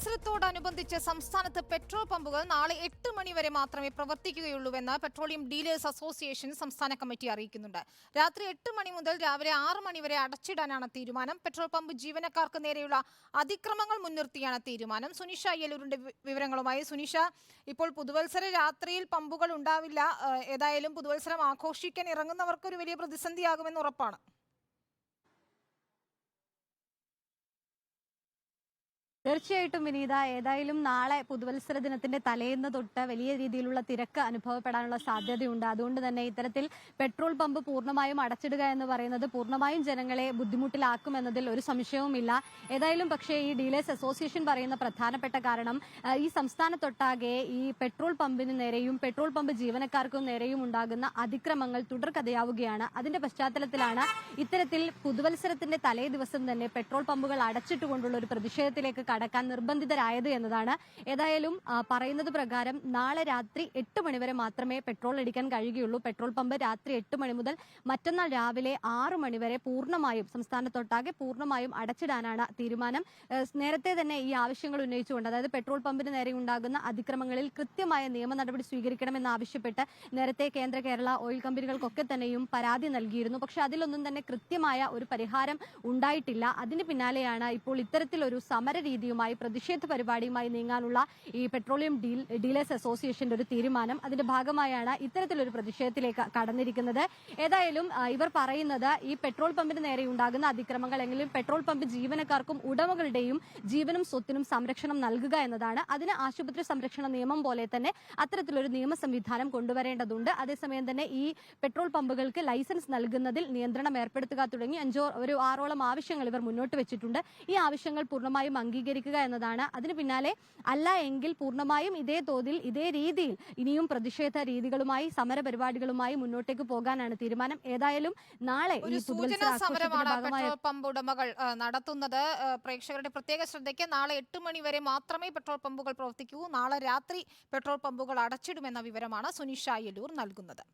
പുതുവത്സരത്തോടനുബന്ധിച്ച് സംസ്ഥാനത്ത് പെട്രോൾ പമ്പുകൾ നാളെ 8 മണി വരെ മാത്രമേ പ്രവർത്തിക്കുകയുള്ളൂവെന്ന് പെട്രോളിയം ഡീലേഴ്സ് അസോസിയേഷൻ സംസ്ഥാന കമ്മിറ്റി അറിയിക്കുന്നുണ്ട്. രാത്രി 8 മണി മുതൽ രാവിലെ 6 മണി വരെ അടച്ചിടാനാണ് തീരുമാനം. പെട്രോൾ പമ്പ് ജീവനക്കാർക്ക് നേരെയുള്ള അതിക്രമങ്ങൾ മുൻനിർത്തിയാണ് തീരുമാനം. സുനിഷ അയ്യലൂരിന്റെ വിവരങ്ങളുമായി. സുനിഷ, ഇപ്പോൾ പുതുവത്സര രാത്രിയിൽ പമ്പുകൾ ഉണ്ടാവില്ല. ഏതായാലും പുതുവത്സരം ആഘോഷിക്കാൻ ഇറങ്ങുന്നവർക്ക് ഒരു വലിയ പ്രതിസന്ധിയാകുമെന്ന് ഉറപ്പാണ്. തീർച്ചയായിട്ടും വിനീത, ഏതായാലും നാളെ പുതുവത്സര ദിനത്തിന്റെ തലേന്ന് തൊട്ട് വലിയ രീതിയിലുള്ള തിരക്ക് അനുഭവപ്പെടാനുള്ള സാധ്യതയുണ്ട്. അതുകൊണ്ട് തന്നെ ഇത്തരത്തിൽ പെട്രോൾ പമ്പ് പൂർണ്ണമായും അടച്ചിടുക എന്ന് പറയുന്നത് പൂർണ്ണമായും ജനങ്ങളെ ബുദ്ധിമുട്ടിലാക്കുമെന്നതിൽ ഒരു സംശയവുമില്ല. ഏതായാലും പക്ഷേ ഈ ഡീലേഴ്സ് അസോസിയേഷൻ പറയുന്ന പ്രധാനപ്പെട്ട കാരണം ഈ സംസ്ഥാനത്തൊട്ടാകെ ഈ പെട്രോൾ പമ്പിന് നേരെയും പെട്രോൾ പമ്പ് ജീവനക്കാർക്കും നേരെയും ഉണ്ടാകുന്ന അതിക്രമങ്ങൾ തുടർക്കഥയാവുകയാണ്. അതിന്റെ പശ്ചാത്തലത്തിലാണ് ഇത്തരത്തിൽ പുതുവത്സരത്തിന്റെ തലേ ദിവസം തന്നെ പെട്രോൾ പമ്പുകൾ അടച്ചിട്ടുകൊണ്ടുള്ള ഒരു പ്രതിഷേധത്തിലേക്ക് കടക്കാൻ നിർബന്ധിതരായത് എന്നതാണ്. ഏതായാലും പറയുന്നത് പ്രകാരം നാളെ രാത്രി 8 മണി വരെ മാത്രമേ പെട്രോൾ അടിക്കാൻ കഴിയുകയുള്ളൂ. പെട്രോൾ പമ്പ് രാത്രി 8 മണി മുതൽ മറ്റന്നാൾ രാവിലെ 6 മണി വരെ പൂർണ്ണമായും സംസ്ഥാനത്തൊട്ടാകെ പൂർണ്ണമായും അടച്ചിടാനാണ് തീരുമാനം. നേരത്തെ തന്നെ ഈ ആവശ്യങ്ങൾ ഉന്നയിച്ചുകൊണ്ട്, അതായത് പെട്രോൾ പമ്പിന് നേരെ ഉണ്ടാകുന്ന അതിക്രമങ്ങളിൽ കൃത്യമായ നിയമ നടപടി സ്വീകരിക്കണമെന്നാവശ്യപ്പെട്ട് നേരത്തെ കേരള ഓയിൽ കമ്പനികൾക്കൊക്കെ തന്നെയും പരാതി നൽകിയിരുന്നു. പക്ഷെ അതിലൊന്നും തന്നെ കൃത്യമായ ഒരു പരിഹാരം ഉണ്ടായിട്ടില്ല. അതിന് പിന്നാലെയാണ് ഇപ്പോൾ ഇത്തരത്തിലൊരു സമര രീതിയുമായി പ്രതിഷേധ പരിപാടിയുമായി നീങ്ങാനുള്ള ഈ പെട്രോളിയം ഡീലേഴ്സ് അസോസിയേഷന്റെ ഒരു തീരുമാനം. അതിന്റെ ഭാഗമായാണ് ഇത്തരത്തിലൊരു പ്രതിഷേധത്തിലേക്ക് കടന്നിരിക്കുന്നത്. ഏതായാലും ഇവർ പറയുന്നത് ഈ പെട്രോൾ പമ്പിന് നേരെ ഉണ്ടാകുന്ന അതിക്രമങ്ങൾ എങ്കിലും പെട്രോൾ പമ്പ് ജീവനക്കാർക്കും ഉടമകളുടെയും ജീവനും സ്വത്തിനും സംരക്ഷണം നൽകുക എന്നതാണ്. അതിന് ആശുപത്രി സംരക്ഷണ നിയമം പോലെ തന്നെ അത്തരത്തിലൊരു നിയമ സംവിധാനം കൊണ്ടുവരേണ്ടതുണ്ട്. അതേസമയം തന്നെ ഈ പെട്രോൾ പമ്പുകൾക്ക് ലൈസൻസ് നൽകുന്നതിൽ നിയന്ത്രണം ഏർപ്പെടുത്തുക തുടങ്ങി 6ഓളം ആവശ്യങ്ങൾ ഇവർ മുന്നോട്ട് വെച്ചിട്ടുണ്ട്. ഈ ആവശ്യങ്ങൾ പൂർണ്ണമായും അംഗീകരിക്കുക എന്നതാണ്. അതിന് പിന്നാലെ അല്ല എങ്കിൽ പൂർണ്ണമായും ഇതേ തോതിൽ ഇതേ രീതിയിൽ ഇനിയും പ്രതിഷേധ രീതികളുമായി സമര പരിപാടികളുമായി മുന്നോട്ടേക്ക് പോകാനാണ് തീരുമാനം. ഏതായാലും നാളെ പെട്രോൾ പമ്പ് ഉടമകൾ നടത്തുന്നത്. പ്രേക്ഷകരുടെ പ്രത്യേക ശ്രദ്ധയ്ക്ക്, നാളെ 8 മണി വരെ മാത്രമേ പെട്രോൾ പമ്പുകൾ പ്രവർത്തിക്കൂ. നാളെ രാത്രി പെട്രോൾ പമ്പുകൾ അടച്ചിടുമെന്ന വിവരമാണ് സുനിഷ അയ്യലൂർ നൽകുന്നത്.